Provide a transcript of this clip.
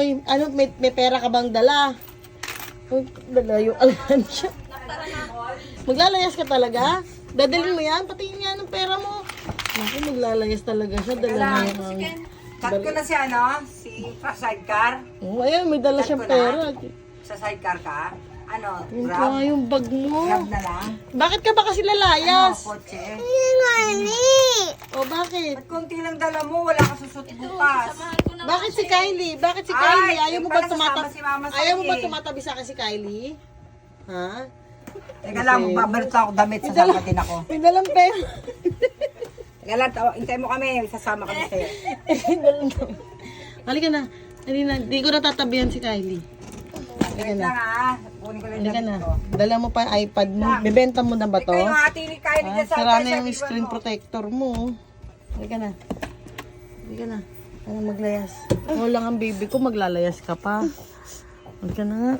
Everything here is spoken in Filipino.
Ay, ano, may pera ka bang dala? Uy, dala yung alansya. Maglalayas ka talaga? Dadalhin mo yan? Patingin nga ng pera mo. Naku, maglalayas talaga siya. Dala na yung... Cut ko na si si sidecar. Oh, ayan, may dala siyang pera. Sa sidecar ka. Ano, Yung grab? yung bag mo. Grab na lang. Bakit ka ba kasi lalayas? Kotse. O, bakit? At konti lang dala mo, wala ka susot bukas. Bakit si Kylie? Bakit si Ay, Kylie? Ayaw mo ba para sasama si Mama sa'yo Ayaw mo ba eh. tumatabi sa akin si Kylie? Ha? Teka lang, magbabalot ako damit, sasama din ako. May dalang pera. Teka lang, hintay mo kami, sasama kami sa'yo. Halika na. Hindi ko natatabihan si Kylie. Wait lang kunin ko lang Halika damit na. ko. Dala mo pa yung iPad mo. Bebenta mo na ba to? Ikaw yung ate ni Kylie dyan sa Sira na sa yung iwan screen mo. protector mo. Halika na. Halika na. Ano maglayas? Ako lang ang baby ko, maglalayas ka pa. Halika na nga.